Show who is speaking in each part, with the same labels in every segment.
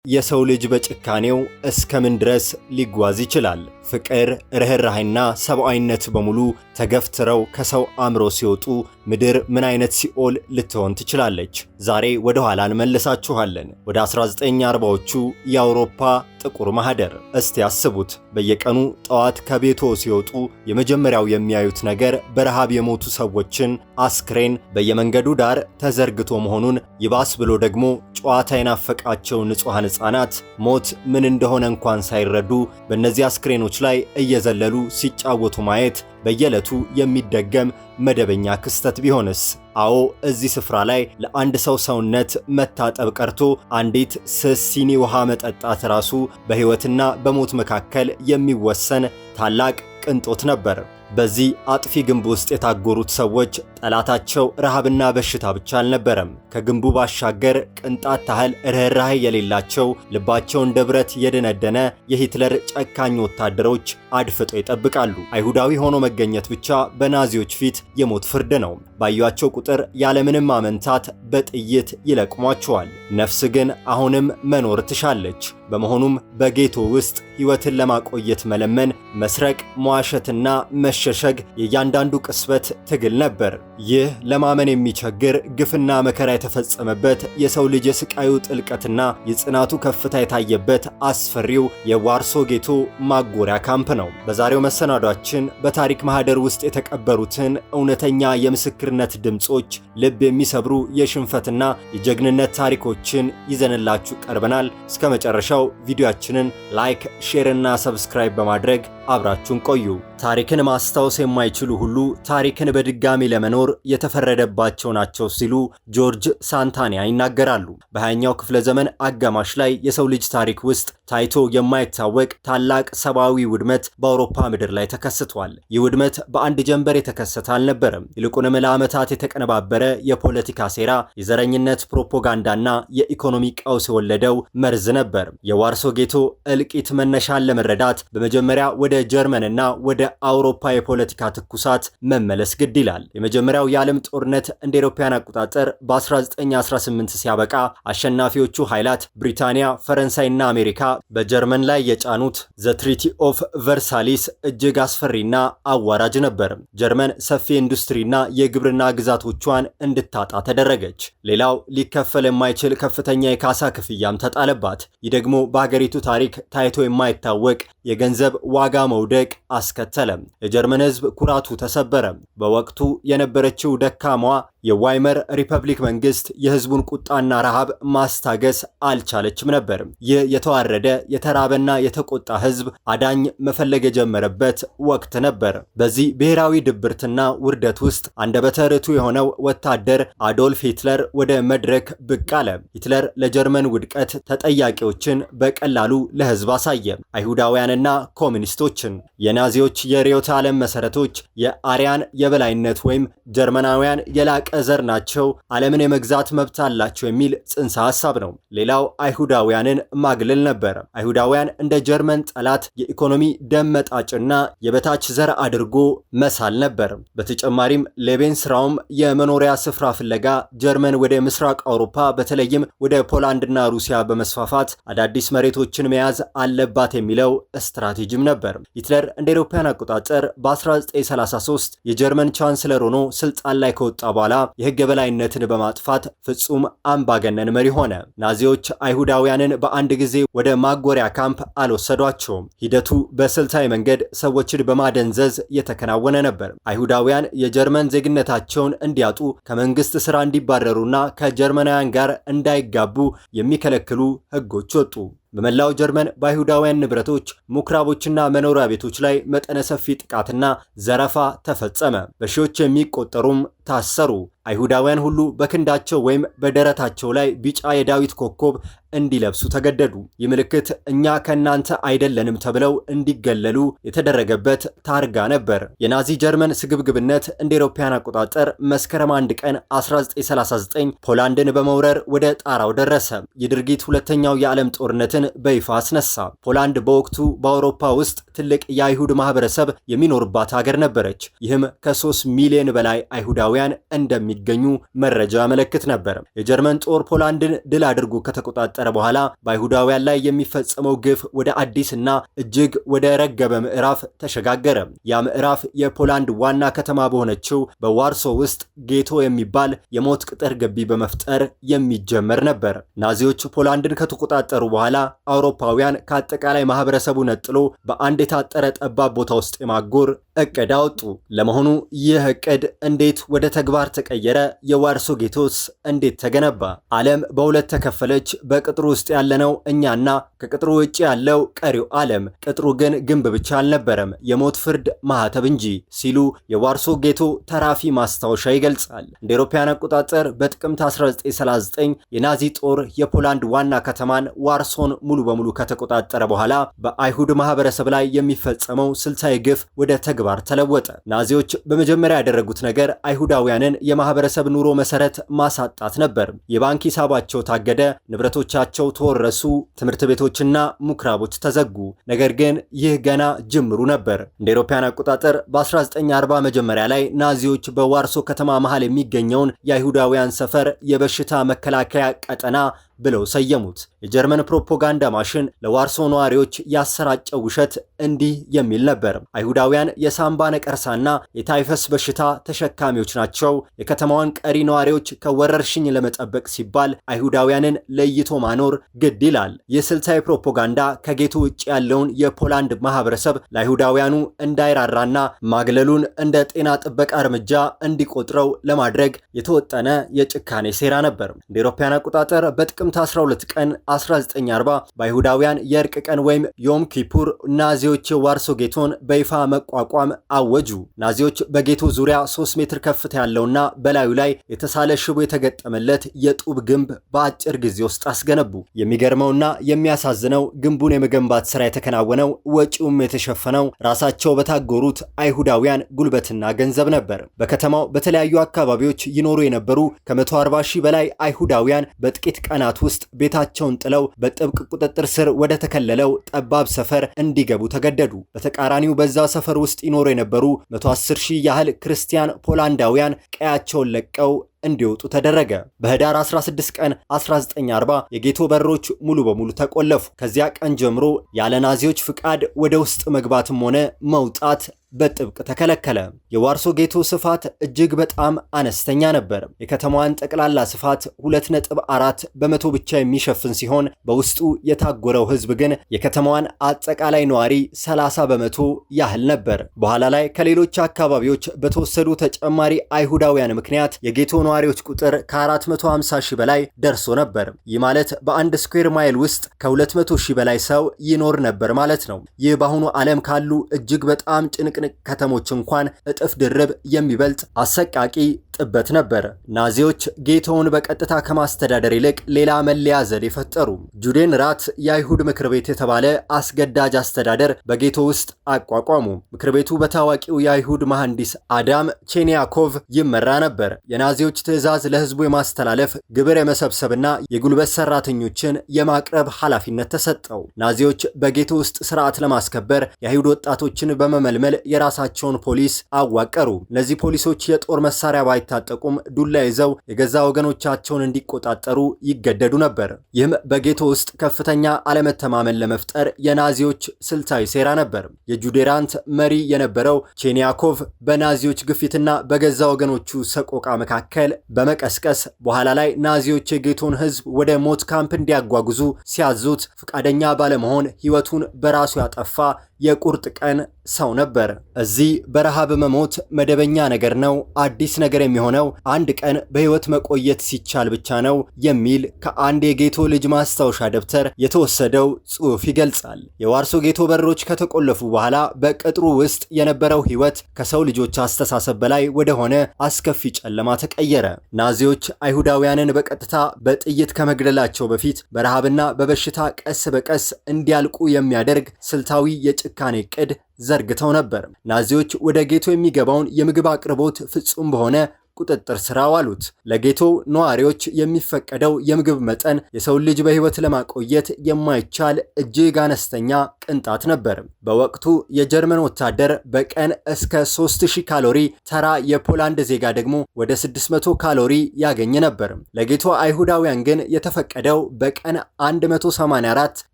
Speaker 1: የሰው ልጅ በጭካኔው እስከምን ድረስ ሊጓዝ ይችላል? ፍቅር፣ ርህራሄና ሰብአዊነት በሙሉ ተገፍትረው ከሰው አእምሮ ሲወጡ ምድር ምን አይነት ሲኦል ልትሆን ትችላለች? ዛሬ ወደ ኋላ እንመልሳችኋለን። ወደ 1940ዎቹ የአውሮፓ ጥቁር ማህደር። እስቲ አስቡት፣ በየቀኑ ጠዋት ከቤቶ ሲወጡ የመጀመሪያው የሚያዩት ነገር በረሃብ የሞቱ ሰዎችን አስክሬን በየመንገዱ ዳር ተዘርግቶ መሆኑን፣ ይባስ ብሎ ደግሞ ጨዋታ የናፈቃቸው ንጹሃን ሕፃናት ሞት ምን እንደሆነ እንኳን ሳይረዱ በእነዚህ አስክሬኖች ላይ እየዘለሉ ሲጫወቱ ማየት በየዕለቱ የሚደገም መደበኛ ክስተት ቢሆንስ? አዎ፣ እዚህ ስፍራ ላይ ለአንድ ሰው ሰውነት መታጠብ ቀርቶ አንዲት ስስ ሲኒ ውሃ መጠጣት ራሱ በሕይወትና በሞት መካከል የሚወሰን ታላቅ ቅንጦት ነበር። በዚህ አጥፊ ግንብ ውስጥ የታጎሩት ሰዎች ጠላታቸው ረሃብና በሽታ ብቻ አልነበረም። ከግንቡ ባሻገር ቅንጣት ታህል ርህራሄ የሌላቸው ልባቸው እንደ ብረት የደነደነ የሂትለር ጨካኝ ወታደሮች አድፍጦ ይጠብቃሉ። አይሁዳዊ ሆኖ መገኘት ብቻ በናዚዎች ፊት የሞት ፍርድ ነው። ባዩአቸው ቁጥር ያለምንም ማመንታት በጥይት ይለቅሟቸዋል። ነፍስ ግን አሁንም መኖር ትሻለች። በመሆኑም በጌቶ ውስጥ ሕይወትን ለማቆየት መለመን፣ መስረቅ፣ መዋሸትና መሸሸግ የእያንዳንዱ ቅስበት ትግል ነበር። ይህ ለማመን የሚቸግር ግፍና መከራ የተፈጸመበት የሰው ልጅ የስቃዩ ጥልቀትና የጽናቱ ከፍታ የታየበት አስፈሪው የዋርሶ ጌቶ ማጎሪያ ካምፕ ነው። በዛሬው መሰናዷችን በታሪክ ማህደር ውስጥ የተቀበሩትን እውነተኛ የምስክርነት ድምጾች፣ ልብ የሚሰብሩ የሽንፈትና የጀግንነት ታሪኮችን ይዘንላችሁ ቀርበናል። እስከ መጨረሻው ቪዲዮአችንን ላይክ፣ ሼር እና ሰብስክራይብ በማድረግ አብራችሁን ቆዩ። ታሪክን ማስታወስ የማይችሉ ሁሉ ታሪክን በድጋሚ ለመኖር የተፈረደባቸው ናቸው ሲሉ ጆርጅ ሳንታኒያ ይናገራሉ። በ20ኛው ክፍለ ዘመን አጋማሽ ላይ የሰው ልጅ ታሪክ ውስጥ ታይቶ የማይታወቅ ታላቅ ሰብአዊ ውድመት በአውሮፓ ምድር ላይ ተከስቷል። ይህ ውድመት በአንድ ጀንበር የተከሰተ አልነበረም። ይልቁንም ለዓመታት የተቀነባበረ የፖለቲካ ሴራ፣ የዘረኝነት ፕሮፓጋንዳና የኢኮኖሚ ቀውስ የወለደው መርዝ ነበር። የዋርሶ ጌቶ እልቂት መነሻን ለመረዳት በመጀመሪያ ወደ ጀርመንና ወደ አውሮፓ የፖለቲካ ትኩሳት መመለስ ግድ ይላል። የመጀመሪያው የዓለም ጦርነት እንደ አውሮፓውያን አቆጣጠር በ1918 ሲያበቃ አሸናፊዎቹ ኃይላት ብሪታንያ፣ ፈረንሳይና አሜሪካ በጀርመን ላይ የጫኑት ዘ ትሪቲ ኦፍ ቨርሳሊስ እጅግ አስፈሪና አዋራጅ ነበር። ጀርመን ሰፊ ኢንዱስትሪና የግብርና ግዛቶቿን እንድታጣ ተደረገች። ሌላው ሊከፈል የማይችል ከፍተኛ የካሳ ክፍያም ተጣለባት። ይህ ደግሞ በሀገሪቱ ታሪክ ታይቶ የማይታወቅ የገንዘብ ዋጋ መውደቅ አስከተለ። የጀርመን ሕዝብ ኩራቱ ተሰበረ። በወቅቱ የነበረችው ደካማዋ የዋይመር ሪፐብሊክ መንግስት የህዝቡን ቁጣና ረሃብ ማስታገስ አልቻለችም ነበር። ይህ የተዋረደ የተራበና የተቆጣ ህዝብ አዳኝ መፈለግ የጀመረበት ወቅት ነበር። በዚህ ብሔራዊ ድብርትና ውርደት ውስጥ አንደበተ ርቱዕ የሆነው ወታደር አዶልፍ ሂትለር ወደ መድረክ ብቅ አለ። ሂትለር ለጀርመን ውድቀት ተጠያቂዎችን በቀላሉ ለህዝብ አሳየ። አይሁዳውያንና ኮሚኒስቶችን። የናዚዎች የርዕዮተ ዓለም መሰረቶች የአርያን የበላይነት ወይም ጀርመናውያን የላቀ ዘር ናቸው፣ ዓለምን የመግዛት መብት አላቸው የሚል ጽንሰ ሐሳብ ነው። ሌላው አይሁዳውያንን ማግለል ነበር። አይሁዳውያን እንደ ጀርመን ጠላት፣ የኢኮኖሚ ደም መጣጭና የበታች ዘር አድርጎ መሳል ነበር። በተጨማሪም ሌቤንስራውም የመኖሪያ ስፍራ ፍለጋ ጀርመን ወደ ምስራቅ አውሮፓ በተለይም ወደ ፖላንድና ሩሲያ በመስፋፋት አዳዲስ መሬቶችን መያዝ አለባት የሚለው ስትራቴጂም ነበር። ሂትለር እንደ አውሮፓውያን አቆጣጠር በ1933 የጀርመን ቻንስለር ሆኖ ስልጣን ላይ ከወጣ በኋላ የሕግ የበላይነትን በማጥፋት ፍጹም አምባገነን መሪ ሆነ። ናዚዎች አይሁዳውያንን በአንድ ጊዜ ወደ ማጎሪያ ካምፕ አልወሰዷቸውም። ሂደቱ በስልታዊ መንገድ ሰዎችን በማደንዘዝ የተከናወነ ነበር። አይሁዳውያን የጀርመን ዜግነታቸውን እንዲያጡ፣ ከመንግስት ስራ እንዲባረሩና ከጀርመናውያን ጋር እንዳይጋቡ የሚከለክሉ ሕጎች ወጡ። በመላው ጀርመን በአይሁዳውያን ንብረቶች፣ ምኩራቦችና መኖሪያ ቤቶች ላይ መጠነ ሰፊ ጥቃትና ዘረፋ ተፈጸመ። በሺዎች የሚቆጠሩም ታሰሩ። አይሁዳውያን ሁሉ በክንዳቸው ወይም በደረታቸው ላይ ቢጫ የዳዊት ኮከብ እንዲለብሱ ተገደዱ። ይህ ምልክት እኛ ከእናንተ አይደለንም ተብለው እንዲገለሉ የተደረገበት ታርጋ ነበር። የናዚ ጀርመን ስግብግብነት እንደ አውሮፓውያን አቆጣጠር መስከረም 1 ቀን 1939 ፖላንድን በመውረር ወደ ጣራው ደረሰ። ይህ ድርጊት ሁለተኛው የዓለም ጦርነትን በይፋ አስነሳ። ፖላንድ በወቅቱ በአውሮፓ ውስጥ ትልቅ የአይሁድ ማህበረሰብ የሚኖርባት ሀገር ነበረች። ይህም ከ3 ሚሊዮን በላይ አይሁዳውያን አይሁዳውያን እንደሚገኙ መረጃ ያመለክት ነበር። የጀርመን ጦር ፖላንድን ድል አድርጎ ከተቆጣጠረ በኋላ በአይሁዳውያን ላይ የሚፈጸመው ግፍ ወደ አዲስና እጅግ ወደ ረገበ ምዕራፍ ተሸጋገረ። ያ ምዕራፍ የፖላንድ ዋና ከተማ በሆነችው በዋርሶ ውስጥ ጌቶ የሚባል የሞት ቅጥር ግቢ በመፍጠር የሚጀመር ነበር። ናዚዎች ፖላንድን ከተቆጣጠሩ በኋላ አውሮፓውያን ከአጠቃላይ ማህበረሰቡ ነጥሎ በአንድ የታጠረ ጠባብ ቦታ ውስጥ የማጎር እቅድ አወጡ። ለመሆኑ ይህ እቅድ እንዴት ወደ ተግባር ተቀየረ? የዋርሶ ጌቶስ እንዴት ተገነባ? ዓለም በሁለት ተከፈለች። በቅጥሩ ውስጥ ያለነው እኛና ከቅጥሩ ውጭ ያለው ቀሪው ዓለም። ቅጥሩ ግን ግንብ ብቻ አልነበረም፣ የሞት ፍርድ ማህተብ እንጂ ሲሉ የዋርሶ ጌቶ ተራፊ ማስታወሻ ይገልጻል። እንደ አውሮፓውያን አቆጣጠር በጥቅምት 1939 የናዚ ጦር የፖላንድ ዋና ከተማን ዋርሶን ሙሉ በሙሉ ከተቆጣጠረ በኋላ በአይሁድ ማህበረሰብ ላይ የሚፈጸመው ስልታዊ ግፍ ወደ ተግባር ተለወጠ። ናዚዎች በመጀመሪያ ያደረጉት ነገር አይሁዳውያንን የማህበረሰብ ኑሮ መሰረት ማሳጣት ነበር። የባንክ ሂሳባቸው ታገደ፣ ንብረቶቻቸው ተወረሱ፣ ትምህርት ቤቶችና ምኩራቦች ተዘጉ። ነገር ግን ይህ ገና ጅምሩ ነበር። እንደ አውሮፓውያን አቆጣጠር በ1940 መጀመሪያ ላይ ናዚዎች በዋርሶ ከተማ መሃል የሚገኘውን የአይሁዳውያን ሰፈር የበሽታ መከላከያ ቀጠና ብለው ሰየሙት። የጀርመን ፕሮፓጋንዳ ማሽን ለዋርሶ ነዋሪዎች ያሰራጨው ውሸት እንዲህ የሚል ነበር። አይሁዳውያን የሳምባ ነቀርሳና የታይፈስ በሽታ ተሸካሚዎች ናቸው። የከተማዋን ቀሪ ነዋሪዎች ከወረርሽኝ ለመጠበቅ ሲባል አይሁዳውያንን ለይቶ ማኖር ግድ ይላል። ይህ ስልታዊ ፕሮፓጋንዳ ከጌቶ ውጭ ያለውን የፖላንድ ማህበረሰብ ለአይሁዳውያኑ እንዳይራራና ማግለሉን እንደ ጤና ጥበቃ እርምጃ እንዲቆጥረው ለማድረግ የተወጠነ የጭካኔ ሴራ ነበር። እንደ አውሮፓውያን አቆጣጠር በጥቅምት 12 ቀን 1940 በአይሁዳውያን የእርቅ ቀን ወይም ዮም ኪፑር ናዚዎች የዋርሶ ጌቶን በይፋ መቋቋም አወጁ። ናዚዎች በጌቶ ዙሪያ 3 ሜትር ከፍታ ያለውና በላዩ ላይ የተሳለ ሽቦ የተገጠመለት የጡብ ግንብ በአጭር ጊዜ ውስጥ አስገነቡ። የሚገርመውና የሚያሳዝነው ግንቡን የመገንባት ስራ የተከናወነው ወጪውም የተሸፈነው ራሳቸው በታጎሩት አይሁዳውያን ጉልበትና ገንዘብ ነበር። በከተማው በተለያዩ አካባቢዎች ይኖሩ የነበሩ ከ140 ሺህ በላይ አይሁዳውያን በጥቂት ቀናት ውስጥ ቤታቸውን ጥለው በጥብቅ ቁጥጥር ስር ወደ ተከለለው ጠባብ ሰፈር እንዲገቡ ተገደዱ። በተቃራኒው በዛ ሰፈር ውስጥ ይኖሩ የነበሩ 110 ሺህ ያህል ክርስቲያን ፖላንዳውያን ቀያቸውን ለቀው እንዲወጡ ተደረገ። በህዳር 16 ቀን 1940 የጌቶ በሮች ሙሉ በሙሉ ተቆለፉ። ከዚያ ቀን ጀምሮ ያለ ናዚዎች ፍቃድ ወደ ውስጥ መግባትም ሆነ መውጣት በጥብቅ ተከለከለ። የዋርሶ ጌቶ ስፋት እጅግ በጣም አነስተኛ ነበር። የከተማዋን ጠቅላላ ስፋት 2.4 በመቶ ብቻ የሚሸፍን ሲሆን በውስጡ የታጎረው ህዝብ ግን የከተማዋን አጠቃላይ ነዋሪ 30 በመቶ ያህል ነበር። በኋላ ላይ ከሌሎች አካባቢዎች በተወሰዱ ተጨማሪ አይሁዳውያን ምክንያት የጌቶ ነዋሪዎች ቁጥር ከ450 ሺህ በላይ ደርሶ ነበር። ይህ ማለት በአንድ ስኩዌር ማይል ውስጥ ከ200 ሺህ በላይ ሰው ይኖር ነበር ማለት ነው። ይህ በአሁኑ ዓለም ካሉ እጅግ በጣም ጭንቅንቅ ከተሞች እንኳን እጥፍ ድርብ የሚበልጥ አሰቃቂ ጥበት ነበር። ናዚዎች ጌቶውን በቀጥታ ከማስተዳደር ይልቅ ሌላ መለያ ዘዴ ፈጠሩ። ጁዴን ራት የአይሁድ ምክር ቤት የተባለ አስገዳጅ አስተዳደር በጌቶ ውስጥ አቋቋሙ። ምክር ቤቱ በታዋቂው የአይሁድ መሐንዲስ አዳም ቼኒያኮቭ ይመራ ነበር። የናዚዎች ትዕዛዝ ለህዝቡ የማስተላለፍ ግብር የመሰብሰብና የጉልበት ሰራተኞችን የማቅረብ ኃላፊነት ተሰጠው። ናዚዎች በጌቶ ውስጥ ስርዓት ለማስከበር የአይሁድ ወጣቶችን በመመልመል የራሳቸውን ፖሊስ አዋቀሩ። እነዚህ ፖሊሶች የጦር መሳሪያ ባይታጠቁም ዱላ ይዘው የገዛ ወገኖቻቸውን እንዲቆጣጠሩ ይገደዱ ነበር። ይህም በጌቶ ውስጥ ከፍተኛ አለመተማመን ለመፍጠር የናዚዎች ስልታዊ ሴራ ነበር። የጁዴራንት መሪ የነበረው ቼኒያኮቭ በናዚዎች ግፊትና በገዛ ወገኖቹ ሰቆቃ መካከል በመቀስቀስ በኋላ ላይ ናዚዎች የጌቶን ህዝብ ወደ ሞት ካምፕ እንዲያጓጉዙ ሲያዙት ፈቃደኛ ባለመሆን ህይወቱን በራሱ ያጠፋ የቁርጥ ቀን ሰው ነበር። እዚህ በረሃብ መሞት መደበኛ ነገር ነው፣ አዲስ ነገር የሚሆነው አንድ ቀን በህይወት መቆየት ሲቻል ብቻ ነው የሚል ከአንድ የጌቶ ልጅ ማስታወሻ ደብተር የተወሰደው ጽሑፍ ይገልጻል። የዋርሶ ጌቶ በሮች ከተቆለፉ በኋላ በቅጥሩ ውስጥ የነበረው ህይወት ከሰው ልጆች አስተሳሰብ በላይ ወደሆነ አስከፊ ጨለማ ተቀየረ። ናዚዎች አይሁዳውያንን በቀጥታ በጥይት ከመግደላቸው በፊት በረሃብና በበሽታ ቀስ በቀስ እንዲያልቁ የሚያደርግ ስልታዊ የጭካኔ ዕቅድ ዘርግተው ነበር። ናዚዎች ወደ ጌቶ የሚገባውን የምግብ አቅርቦት ፍጹም በሆነ ቁጥጥር ስር አዋሉት። ለጌቶ ነዋሪዎች የሚፈቀደው የምግብ መጠን የሰው ልጅ በህይወት ለማቆየት የማይቻል እጅግ አነስተኛ ቅንጣት ነበር። በወቅቱ የጀርመን ወታደር በቀን እስከ 3000 ካሎሪ፣ ተራ የፖላንድ ዜጋ ደግሞ ወደ 600 ካሎሪ ያገኝ ነበር። ለጌቶ አይሁዳውያን ግን የተፈቀደው በቀን 184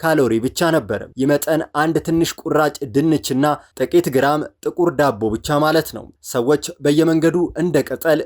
Speaker 1: ካሎሪ ብቻ ነበር። ይህ መጠን አንድ ትንሽ ቁራጭ ድንችና ጥቂት ግራም ጥቁር ዳቦ ብቻ ማለት ነው። ሰዎች በየመንገዱ እንደ ቅጠል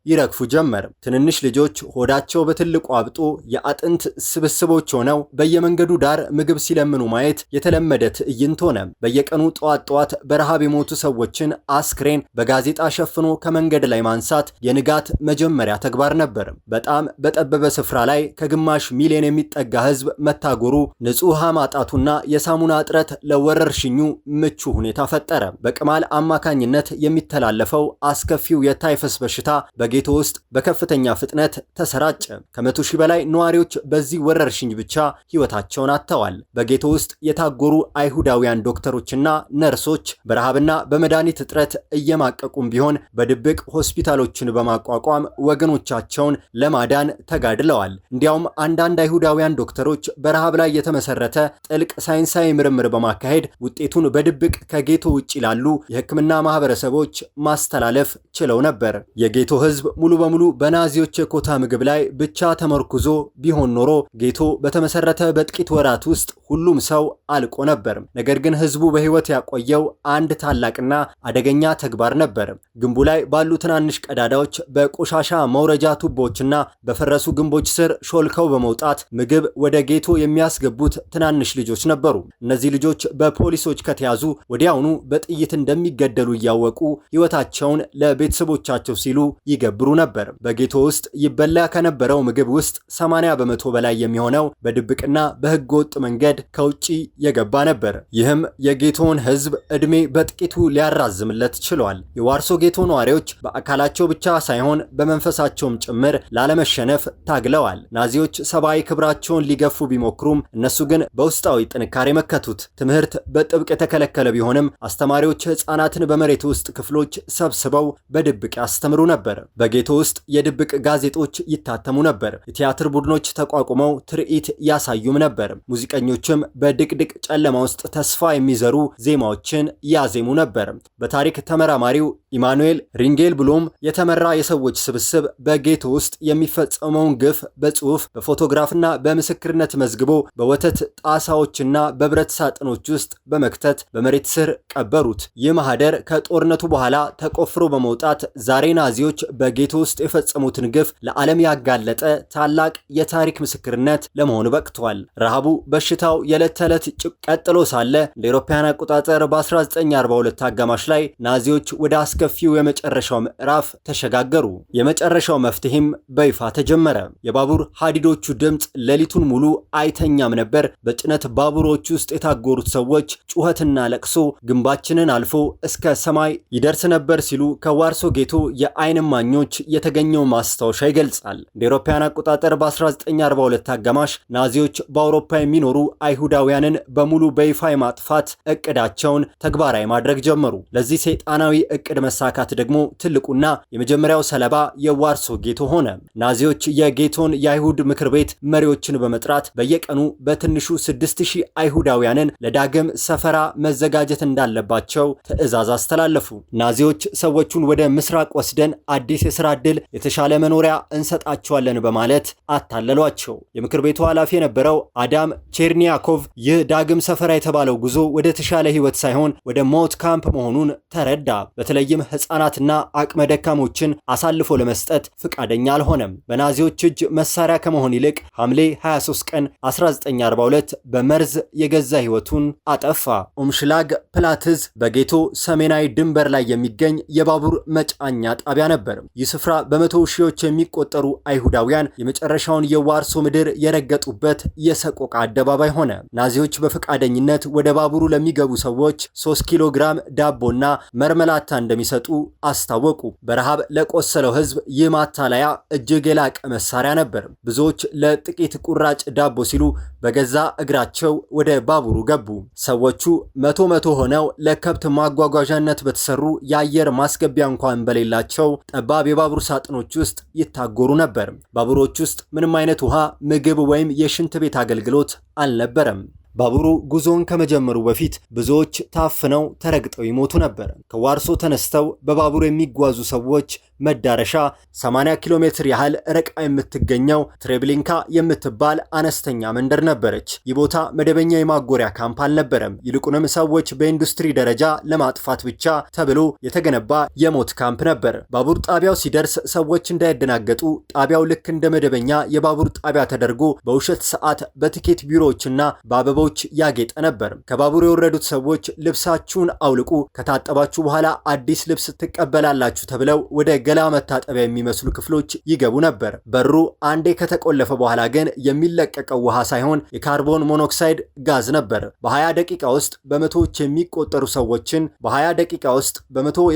Speaker 1: ይረግፉ ጀመር። ትንንሽ ልጆች ሆዳቸው በትልቁ አብጦ የአጥንት ስብስቦች ሆነው በየመንገዱ ዳር ምግብ ሲለምኑ ማየት የተለመደ ትዕይንት ሆነ። በየቀኑ ጠዋት በረሃብ የሞቱ ሰዎችን አስክሬን በጋዜጣ ሸፍኖ ከመንገድ ላይ ማንሳት የንጋት መጀመሪያ ተግባር ነበር። በጣም በጠበበ ስፍራ ላይ ከግማሽ ሚሊዮን የሚጠጋ ህዝብ መታጎሩ፣ ንጹህ ውሃ ማጣቱና የሳሙና እጥረት ለወረርሽኙ ምቹ ሁኔታ ፈጠረ። በቅማል አማካኝነት የሚተላለፈው አስከፊው የታይፈስ በሽታ በጌቶ ውስጥ በከፍተኛ ፍጥነት ተሰራጨ። ከ100 ሺህ በላይ ነዋሪዎች በዚህ ወረርሽኝ ብቻ ህይወታቸውን አጥተዋል። በጌቶ ውስጥ የታጎሩ አይሁዳውያን ዶክተሮችና ነርሶች በረሃብና በመድኃኒት እጥረት እየማቀቁም ቢሆን በድብቅ ሆስፒታሎችን በማቋቋም ወገኖቻቸውን ለማዳን ተጋድለዋል። እንዲያውም አንዳንድ አይሁዳውያን ዶክተሮች በረሃብ ላይ የተመሰረተ ጥልቅ ሳይንሳዊ ምርምር በማካሄድ ውጤቱን በድብቅ ከጌቶ ውጭ ላሉ የሕክምና ማህበረሰቦች ማስተላለፍ ችለው ነበር። የጌቶ ህዝብ ሙሉ በሙሉ በናዚዎች የኮታ ምግብ ላይ ብቻ ተመርኩዞ ቢሆን ኖሮ ጌቶ በተመሰረተ በጥቂት ወራት ውስጥ ሁሉም ሰው አልቆ ነበር። ነገር ግን ህዝቡ በህይወት ያቆየው አንድ ታላቅና አደገኛ ተግባር ነበር። ግንቡ ላይ ባሉ ትናንሽ ቀዳዳዎች፣ በቆሻሻ መውረጃ ቱቦችና በፈረሱ ግንቦች ስር ሾልከው በመውጣት ምግብ ወደ ጌቶ የሚያስገቡት ትናንሽ ልጆች ነበሩ። እነዚህ ልጆች በፖሊሶች ከተያዙ ወዲያውኑ በጥይት እንደሚገደሉ እያወቁ ህይወታቸውን ለቤተሰቦቻቸው ሲሉ ይገብሩ ነበር። በጌቶ ውስጥ ይበላ ከነበረው ምግብ ውስጥ 80 በመቶ በላይ የሚሆነው በድብቅና በህገ ወጥ መንገድ ከውጪ የገባ ነበር። ይህም የጌቶውን ህዝብ ዕድሜ በጥቂቱ ሊያራዝምለት ችሏል። የዋርሶ ጌቶ ነዋሪዎች በአካላቸው ብቻ ሳይሆን በመንፈሳቸውም ጭምር ላለመሸነፍ ታግለዋል። ናዚዎች ሰብአዊ ክብራቸውን ሊገፉ ቢሞክሩም እነሱ ግን በውስጣዊ ጥንካሬ መከቱት። ትምህርት በጥብቅ የተከለከለ ቢሆንም አስተማሪዎች ህፃናትን በመሬት ውስጥ ክፍሎች ሰብስበው በድብቅ ያስተምሩ ነበር። በጌቶ ውስጥ የድብቅ ጋዜጦች ይታተሙ ነበር። የቲያትር ቡድኖች ተቋቁመው ትርኢት ያሳዩም ነበር። ሙዚቀኞችም በድቅድቅ ጨለማ ውስጥ ተስፋ የሚዘሩ ዜማዎችን ያዜሙ ነበር። በታሪክ ተመራማሪው ኢማኑኤል ሪንጌል ብሎም የተመራ የሰዎች ስብስብ በጌቶ ውስጥ የሚፈጸመውን ግፍ በጽሑፍ በፎቶግራፍና በምስክርነት መዝግቦ በወተት ጣሳዎችና በብረት ሳጥኖች ውስጥ በመክተት በመሬት ስር ቀበሩት። ይህ ማህደር ከጦርነቱ በኋላ ተቆፍሮ በመውጣት ዛሬ ናዚዎች በጌቶ ውስጥ የፈጸሙትን ግፍ ለዓለም ያጋለጠ ታላቅ የታሪክ ምስክርነት ለመሆን በቅቷል። ረሃቡ፣ በሽታው የዕለት ተዕለት ቀጥሎ ሳለ እንደ አውሮፓውያን አቆጣጠር በ1942 አጋማሽ ላይ ናዚዎች ወደ አስከፊው የመጨረሻው ምዕራፍ ተሸጋገሩ። የመጨረሻው መፍትሄም በይፋ ተጀመረ። የባቡር ሀዲዶቹ ድምፅ ሌሊቱን ሙሉ አይተኛም ነበር። በጭነት ባቡሮች ውስጥ የታጎሩት ሰዎች ጩኸትና ለቅሶ ግንባችንን አልፎ እስከ ሰማይ ይደርስ ነበር ሲሉ ከዋርሶ ጌቶ የዓይን እማኞች የተገኘው ማስታወሻ ይገልጻል። እንደ አውሮፓውያን አቆጣጠር በ1942 አጋማሽ ናዚዎች በአውሮፓ የሚኖሩ አይሁዳውያንን በሙሉ በይፋ የማጥፋት እቅዳቸውን ተግባራዊ ማድረግ ጀመሩ። ለዚህ ሰይጣናዊ እቅድ መሳካት ደግሞ ትልቁና የመጀመሪያው ሰለባ የዋርሶ ጌቶ ሆነ። ናዚዎች የጌቶን የአይሁድ ምክር ቤት መሪዎችን በመጥራት በየቀኑ በትንሹ 6000 አይሁዳውያንን ለዳግም ሰፈራ መዘጋጀት እንዳለባቸው ትዕዛዝ አስተላለፉ። ናዚዎች ሰዎቹን ወደ ምስራቅ ወስደን አዲስ የሥራ ዕድል፣ የተሻለ መኖሪያ እንሰጣቸዋለን በማለት አታለሏቸው። የምክር ቤቱ ኃላፊ የነበረው አዳም ቼርኒያኮቭ ይህ ዳግም ሰፈራ የተባለው ጉዞ ወደ ተሻለ ህይወት ሳይሆን ወደ ሞት ካምፕ መሆኑን ተረዳ። በተለይም ህፃናትና አቅመ ደካሞችን አሳልፎ ለመስጠት ፍቃደኛ አልሆነም። በናዚዎች እጅ መሳሪያ ከመሆን ይልቅ ሐምሌ 23 ቀን 1942 በመርዝ የገዛ ህይወቱን አጠፋ። ኡምሽላግ ፕላትዝ በጌቶ ሰሜናዊ ድንበር ላይ የሚገኝ የባቡር መጫኛ ጣቢያ ነበር። ይህ ስፍራ በመቶ ሺዎች የሚቆጠሩ አይሁዳውያን የመጨረሻውን የዋርሶ ምድር የረገጡበት የሰቆቃ አደባባይ ሆነ። ናዚዎች በፈቃደኝነት ወደ ባቡሩ ለሚገቡ ሰዎች 3 ኪሎ ግራም ዳቦና መርመላታ እንደሚሰጡ አስታወቁ። በረሃብ ለቆሰለው ህዝብ ይህ ማታለያ እጅግ የላቀ መሳሪያ ነበር። ብዙዎች ለጥቂት ቁራጭ ዳቦ ሲሉ በገዛ እግራቸው ወደ ባቡሩ ገቡ። ሰዎቹ መቶ ሆነው ለከብት ማጓጓዣነት በተሰሩ የአየር ማስገቢያ እንኳን በሌላ በሌላቸው ጠባብ የባቡር ሳጥኖች ውስጥ ይታጎሩ ነበር። ባቡሮች ውስጥ ምንም አይነት ውሃ፣ ምግብ ወይም የሽንት ቤት አገልግሎት አልነበረም። ባቡሩ ጉዞውን ከመጀመሩ በፊት ብዙዎች ታፍነው ተረግጠው ይሞቱ ነበር። ከዋርሶ ተነስተው በባቡር የሚጓዙ ሰዎች መዳረሻ 80 ኪሎ ሜትር ያህል ርቃ የምትገኘው ትሬብሊንካ የምትባል አነስተኛ መንደር ነበረች። ይህ ቦታ መደበኛ የማጎሪያ ካምፕ አልነበረም። ይልቁንም ሰዎች በኢንዱስትሪ ደረጃ ለማጥፋት ብቻ ተብሎ የተገነባ የሞት ካምፕ ነበር። ባቡር ጣቢያው ሲደርስ ሰዎች እንዳይደናገጡ ጣቢያው ልክ እንደ መደበኛ የባቡር ጣቢያ ተደርጎ በውሸት ሰዓት በቲኬት ቢሮዎችና በአበቦች ያጌጠ ነበር። ከባቡር የወረዱት ሰዎች ልብሳችሁን አውልቁ፣ ከታጠባችሁ በኋላ አዲስ ልብስ ትቀበላላችሁ ተብለው ወደ ገላ መታጠቢያ የሚመስሉ ክፍሎች ይገቡ ነበር። በሩ አንዴ ከተቆለፈ በኋላ ግን የሚለቀቀው ውሃ ሳይሆን የካርቦን ሞኖክሳይድ ጋዝ ነበር። በ20 ደቂቃ ውስጥ በመቶ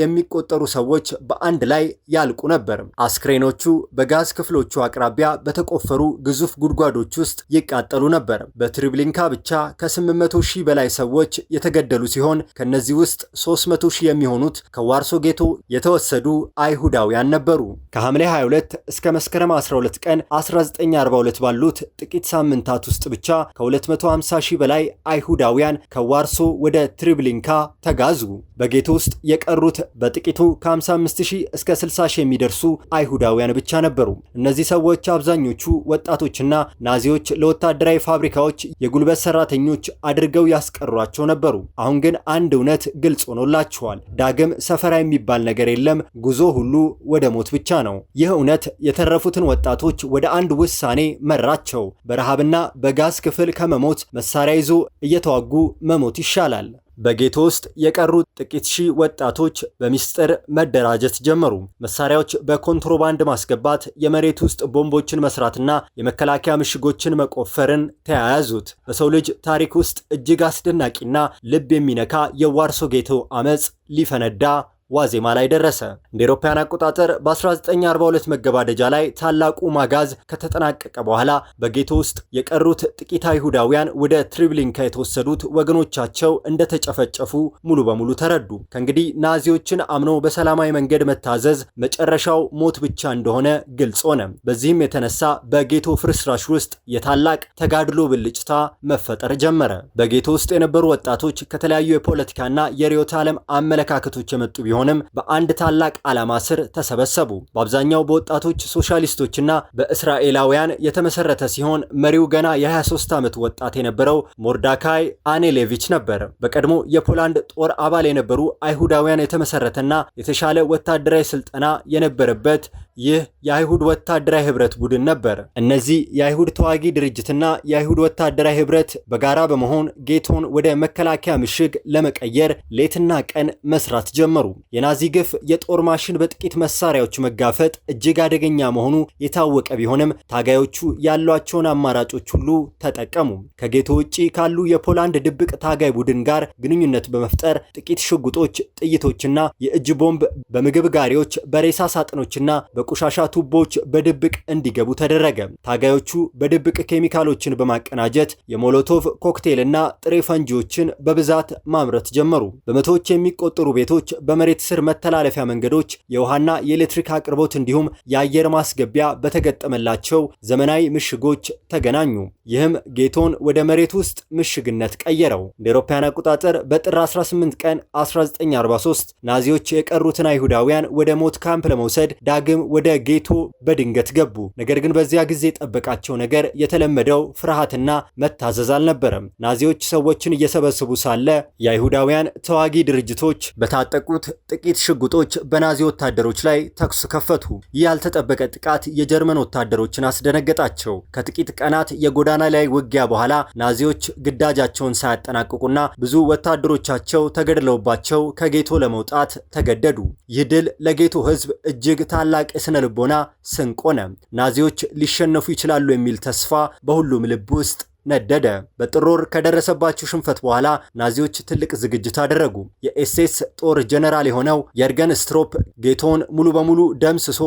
Speaker 1: የሚቆጠሩ ሰዎች በአንድ ላይ ያልቁ ነበር። አስክሬኖቹ በጋዝ ክፍሎቹ አቅራቢያ በተቆፈሩ ግዙፍ ጉድጓዶች ውስጥ ይቃጠሉ ነበር። በትሪብሊንካ ብቻ ከ800 ሺህ በላይ ሰዎች የተገደሉ ሲሆን ከነዚህ ውስጥ 300 ሺህ የሚሆኑት ከዋርሶ ጌቶ የተወሰዱ አይሁዳውያን ነበሩ። ከሐምሌ 22 እስከ መስከረም 12 ቀን 1942 ባሉት ጥቂት ሳምንታት ውስጥ ብቻ ከ250 ሺህ በላይ አይሁዳውያን ከዋርሶ ወደ ትሪብሊንካ ተጋዙ። በጌቶ ውስጥ የቀሩት በጥቂቱ ከ55 ሺህ እስከ 60 ሺህ የሚደርሱ አይሁዳውያን ብቻ ነበሩ። እነዚህ ሰዎች አብዛኞቹ ወጣቶችና ናዚዎች ለወታደራዊ ፋብሪካዎች የጉልበት ሰራተኞች አድርገው ያስቀሯቸው ነበሩ። አሁን ግን አንድ እውነት ግልጽ ሆኖላቸዋል። ዳግም ሰፈራ የሚባል ነገር የለም። ጉዞ ሁሉ ወደ ሞት ብቻ ነው። ይህ እውነት የተረፉትን ወጣቶች ወደ አንድ ውሳኔ መራቸው። በረሃብና በጋዝ ክፍል ከመሞት መሳሪያ ይዞ እየተዋጉ መሞት ይሻላል። በጌቶ ውስጥ የቀሩት ጥቂት ሺህ ወጣቶች በሚስጥር መደራጀት ጀመሩ። መሳሪያዎች በኮንትሮባንድ ማስገባት፣ የመሬት ውስጥ ቦምቦችን መስራትና የመከላከያ ምሽጎችን መቆፈርን ተያያዙት። በሰው ልጅ ታሪክ ውስጥ እጅግ አስደናቂና ልብ የሚነካ የዋርሶ ጌቶ አመጽ ሊፈነዳ ዋዜማ ላይ ደረሰ። እንደ አውሮፓውያን አቆጣጠር በ1942 መገባደጃ ላይ ታላቁ ማጋዝ ከተጠናቀቀ በኋላ በጌቶ ውስጥ የቀሩት ጥቂት አይሁዳውያን ወደ ትሪብሊንካ የተወሰዱት ወገኖቻቸው እንደተጨፈጨፉ ሙሉ በሙሉ ተረዱ። ከእንግዲህ ናዚዎችን አምኖ በሰላማዊ መንገድ መታዘዝ መጨረሻው ሞት ብቻ እንደሆነ ግልጽ ሆነ። በዚህም የተነሳ በጌቶ ፍርስራሽ ውስጥ የታላቅ ተጋድሎ ብልጭታ መፈጠር ጀመረ። በጌቶ ውስጥ የነበሩ ወጣቶች ከተለያዩ የፖለቲካና የርዕዮተ ዓለም አመለካከቶች የመጡ ቢሆንም በአንድ ታላቅ ዓላማ ስር ተሰበሰቡ። በአብዛኛው በወጣቶች ሶሻሊስቶችና በእስራኤላውያን የተመሰረተ ሲሆን መሪው ገና የ23 ዓመት ወጣት የነበረው ሞርዳካይ አኔሌቪች ነበር። በቀድሞ የፖላንድ ጦር አባል የነበሩ አይሁዳውያን የተመሰረተና የተሻለ ወታደራዊ ስልጠና የነበረበት ይህ የአይሁድ ወታደራዊ ህብረት ቡድን ነበር። እነዚህ የአይሁድ ተዋጊ ድርጅትና የአይሁድ ወታደራዊ ህብረት በጋራ በመሆን ጌቶን ወደ መከላከያ ምሽግ ለመቀየር ሌትና ቀን መስራት ጀመሩ። የናዚ ግፍ የጦር ማሽን በጥቂት መሳሪያዎች መጋፈጥ እጅግ አደገኛ መሆኑ የታወቀ ቢሆንም ታጋዮቹ ያሏቸውን አማራጮች ሁሉ ተጠቀሙ። ከጌቶ ውጪ ካሉ የፖላንድ ድብቅ ታጋይ ቡድን ጋር ግንኙነት በመፍጠር ጥቂት ሽጉጦች፣ ጥይቶችና የእጅ ቦምብ በምግብ ጋሪዎች፣ በሬሳ ሳጥኖችና በቆሻሻ ቱቦዎች በድብቅ እንዲገቡ ተደረገ። ታጋዮቹ በድብቅ ኬሚካሎችን በማቀናጀት የሞሎቶቭ ኮክቴልና ጥሬ ፈንጂዎችን በብዛት ማምረት ጀመሩ። በመቶዎች የሚቆጠሩ ቤቶች፣ በመሬት ስር መተላለፊያ መንገዶች፣ የውሃና የኤሌክትሪክ አቅርቦት እንዲሁም የአየር ማስገቢያ በተገጠመላቸው ዘመናዊ ምሽጎች ተገናኙ። ይህም ጌቶን ወደ መሬት ውስጥ ምሽግነት ቀየረው። እንደ አውሮፓውያን አቆጣጠር በጥር 18 ቀን 1943 ናዚዎች የቀሩትን አይሁዳውያን ወደ ሞት ካምፕ ለመውሰድ ዳግም ወደ ጌቶ በድንገት ገቡ። ነገር ግን በዚያ ጊዜ የጠበቃቸው ነገር የተለመደው ፍርሃትና መታዘዝ አልነበረም። ናዚዎች ሰዎችን እየሰበሰቡ ሳለ የአይሁዳውያን ተዋጊ ድርጅቶች በታጠቁት ጥቂት ሽጉጦች በናዚ ወታደሮች ላይ ተኩስ ከፈቱ። ይህ ያልተጠበቀ ጥቃት የጀርመን ወታደሮችን አስደነገጣቸው። ከጥቂት ቀናት የጎዳና ላይ ውጊያ በኋላ ናዚዎች ግዳጃቸውን ሳያጠናቅቁና ብዙ ወታደሮቻቸው ተገድለውባቸው ከጌቶ ለመውጣት ተገደዱ። ይህ ድል ለጌቶ ሕዝብ እጅግ ታላቅ የስነ ልቦና ስንቅ ሆነ። ናዚዎች ሊሸነፉ ይችላሉ የሚል ተስፋ በሁሉም ልብ ውስጥ ነደደ። በጥር ወር ከደረሰባቸው ሽንፈት በኋላ ናዚዎች ትልቅ ዝግጅት አደረጉ። የኤስኤስ ጦር ጀነራል የሆነው የርገን ስትሮፕ ጌቶን ሙሉ በሙሉ ደምስሶ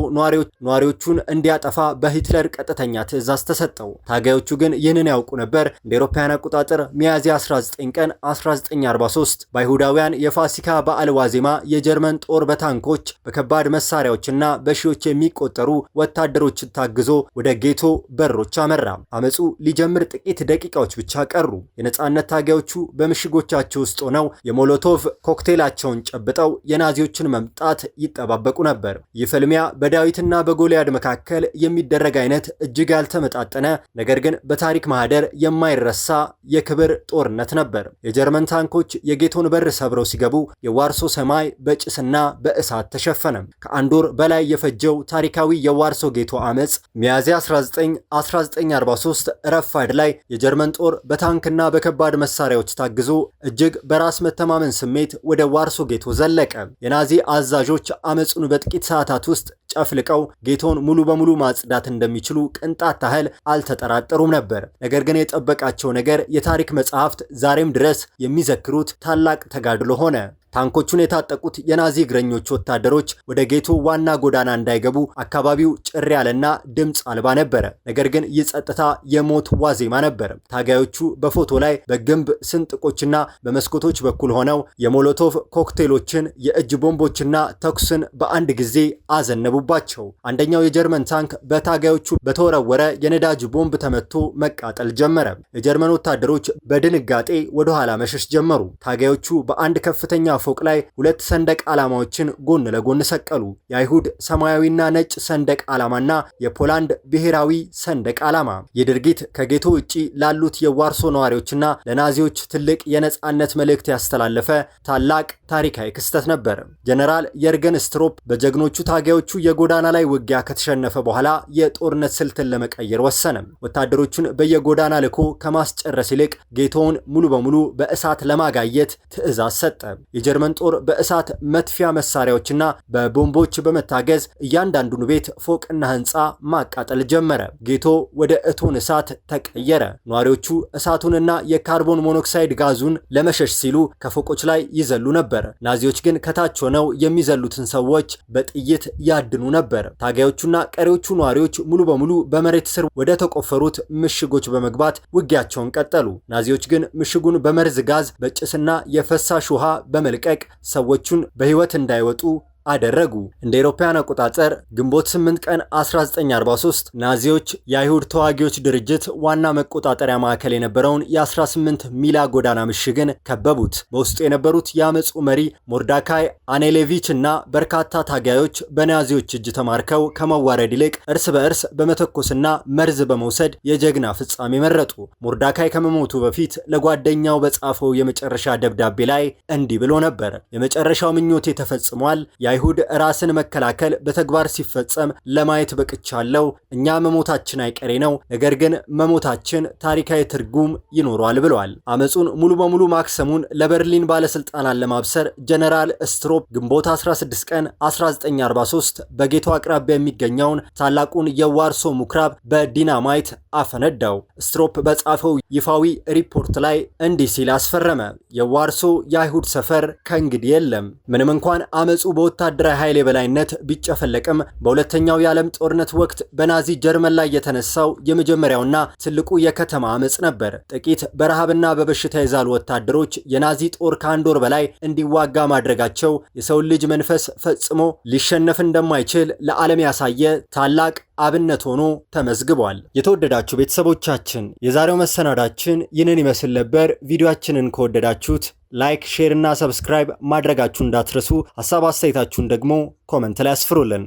Speaker 1: ነዋሪዎቹን እንዲያጠፋ በሂትለር ቀጥተኛ ትዕዛዝ ተሰጠው። ታጋዮቹ ግን ይህንን ያውቁ ነበር። እንደ አውሮፓውያን አቆጣጠር ሚያዝያ 19 ቀን 1943 በአይሁዳውያን የፋሲካ በዓል ዋዜማ የጀርመን ጦር በታንኮች በከባድ መሳሪያዎችና በሺዎች የሚቆጠሩ ወታደሮችን ታግዞ ወደ ጌቶ በሮች አመራ። አመፁ ሊጀምር ጥቂት ደቂቃዎች ብቻ ቀሩ። የነጻነት ታጋዮቹ በምሽጎቻቸው ውስጥ ሆነው የሞሎቶቭ ኮክቴላቸውን ጨብጠው የናዚዎችን መምጣት ይጠባበቁ ነበር። ይህ ፍልሚያ በዳዊትና በጎልያድ መካከል የሚደረግ አይነት እጅግ ያልተመጣጠነ ነገር ግን በታሪክ ማህደር የማይረሳ የክብር ጦርነት ነበር። የጀርመን ታንኮች የጌቶን በር ሰብረው ሲገቡ የዋርሶ ሰማይ በጭስና በእሳት ተሸፈነ። ከአንድ ወር በላይ የፈጀው ታሪካዊ የዋርሶ ጌቶ አመፅ ሚያዝያ 1943 ረፋድ ላይ የጀርመን ጦር በታንክና በከባድ መሳሪያዎች ታግዞ እጅግ በራስ መተማመን ስሜት ወደ ዋርሶ ጌቶ ዘለቀ። የናዚ አዛዦች አመፁን በጥቂት ሰዓታት ውስጥ ጨፍልቀው ጌቶን ሙሉ በሙሉ ማጽዳት እንደሚችሉ ቅንጣት ታህል አልተጠራጠሩም ነበር። ነገር ግን የጠበቃቸው ነገር የታሪክ መጽሐፍት ዛሬም ድረስ የሚዘክሩት ታላቅ ተጋድሎ ሆነ። ታንኮቹን የታጠቁት የናዚ እግረኞች ወታደሮች ወደ ጌቶ ዋና ጎዳና እንዳይገቡ አካባቢው ጭር ያለና ድምፅ አልባ ነበረ። ነገር ግን ይህ ጸጥታ የሞት ዋዜማ ነበር። ታጋዮቹ በፎቶ ላይ በግንብ ስንጥቆችና በመስኮቶች በኩል ሆነው የሞሎቶቭ ኮክቴሎችን፣ የእጅ ቦምቦችና ተኩስን በአንድ ጊዜ አዘነቡባቸው። አንደኛው የጀርመን ታንክ በታጋዮቹ በተወረወረ የነዳጅ ቦምብ ተመቶ መቃጠል ጀመረ። የጀርመን ወታደሮች በድንጋጤ ወደ ኋላ መሸሽ ጀመሩ። ታጋዮቹ በአንድ ከፍተኛ ፎቅ ላይ ሁለት ሰንደቅ ዓላማዎችን ጎን ለጎን ሰቀሉ። የአይሁድ ሰማያዊና ነጭ ሰንደቅ ዓላማና የፖላንድ ብሔራዊ ሰንደቅ ዓላማ። ይህ ድርጊት ከጌቶ ውጪ ላሉት የዋርሶ ነዋሪዎችና ለናዚዎች ትልቅ የነጻነት መልእክት ያስተላለፈ ታላቅ ታሪካዊ ክስተት ነበር። ጀነራል የርገን ስትሮፕ በጀግኖቹ ታጋዮቹ የጎዳና ላይ ውጊያ ከተሸነፈ በኋላ የጦርነት ስልትን ለመቀየር ወሰነ። ወታደሮቹን በየጎዳና ልኮ ከማስጨረስ ይልቅ ጌቶውን ሙሉ በሙሉ በእሳት ለማጋየት ትዕዛዝ ሰጠ። የጀርመን ጦር በእሳት መጥፊያ መሳሪያዎችና በቦምቦች በመታገዝ እያንዳንዱን ቤት፣ ፎቅና ህንፃ ማቃጠል ጀመረ። ጌቶ ወደ እቶን እሳት ተቀየረ። ነዋሪዎቹ እሳቱንና የካርቦን ሞኖክሳይድ ጋዙን ለመሸሽ ሲሉ ከፎቆች ላይ ይዘሉ ነበር። ናዚዎች ግን ከታች ሆነው የሚዘሉትን ሰዎች በጥይት ያድኑ ነበር። ታጋዮቹና ቀሪዎቹ ነዋሪዎች ሙሉ በሙሉ በመሬት ስር ወደ ተቆፈሩት ምሽጎች በመግባት ውጊያቸውን ቀጠሉ። ናዚዎች ግን ምሽጉን በመርዝ ጋዝ፣ በጭስና የፈሳሽ ውሃ በመልቀቅ ሰዎቹን በህይወት እንዳይወጡ አደረጉ። እንደ አውሮፓውያን አቆጣጠር ግንቦት 8 ቀን 1943 ናዚዎች የአይሁድ ተዋጊዎች ድርጅት ዋና መቆጣጠሪያ ማዕከል የነበረውን የ18 ሚላ ጎዳና ምሽግን ከበቡት። በውስጡ የነበሩት የአመፁ መሪ ሞርዳካይ አኔሌቪች እና በርካታ ታጋዮች በናዚዎች እጅ ተማርከው ከመዋረድ ይልቅ እርስ በእርስ በመተኮስና መርዝ በመውሰድ የጀግና ፍጻሜ መረጡ። ሞርዳካይ ከመሞቱ በፊት ለጓደኛው በጻፈው የመጨረሻ ደብዳቤ ላይ እንዲህ ብሎ ነበር። የመጨረሻው ምኞቴ ተፈጽሟል። የአይሁድ ራስን መከላከል በተግባር ሲፈጸም ለማየት በቅቻለሁ። እኛ መሞታችን አይቀሬ ነው፣ ነገር ግን መሞታችን ታሪካዊ ትርጉም ይኖረዋል ብለዋል። አመፁን ሙሉ በሙሉ ማክሰሙን ለበርሊን ባለስልጣናት ለማብሰር ጀነራል ስትሮፕ ግንቦት 16 ቀን 1943 በጌቶ አቅራቢያ የሚገኘውን ታላቁን የዋርሶ ምኩራብ በዲናማይት አፈነዳው። ስትሮፕ በጻፈው ይፋዊ ሪፖርት ላይ እንዲህ ሲል አስፈረመ። የዋርሶ የአይሁድ ሰፈር ከእንግዲህ የለም። ምንም እንኳን አመፁ በወታደራዊ ኃይል የበላይነት ቢጨፈለቅም በሁለተኛው የዓለም ጦርነት ወቅት በናዚ ጀርመን ላይ የተነሳው የመጀመሪያውና ትልቁ የከተማ አመፅ ነበር። ጥቂት በረሃብና በበሽታ የዛሉ ወታደሮች የናዚ ጦር ከአንድ ወር በላይ እንዲዋጋ ማድረጋቸው የሰው ልጅ መንፈስ ፈጽሞ ሊሸነፍ እንደማይችል ለዓለም ያሳየ ታላቅ አብነት ሆኖ ተመዝግቧል። የተወደዳችሁ ቤተሰቦቻችን የዛሬው መሰናዳችን ይህንን ይመስል ነበር። ቪዲዮአችንን ከወደዳችሁት ላይክ፣ ሼር እና ሰብስክራይብ ማድረጋችሁን እንዳትረሱ። ሐሳብ አስተያየታችሁን ደግሞ ኮመንት ላይ አስፍሩልን።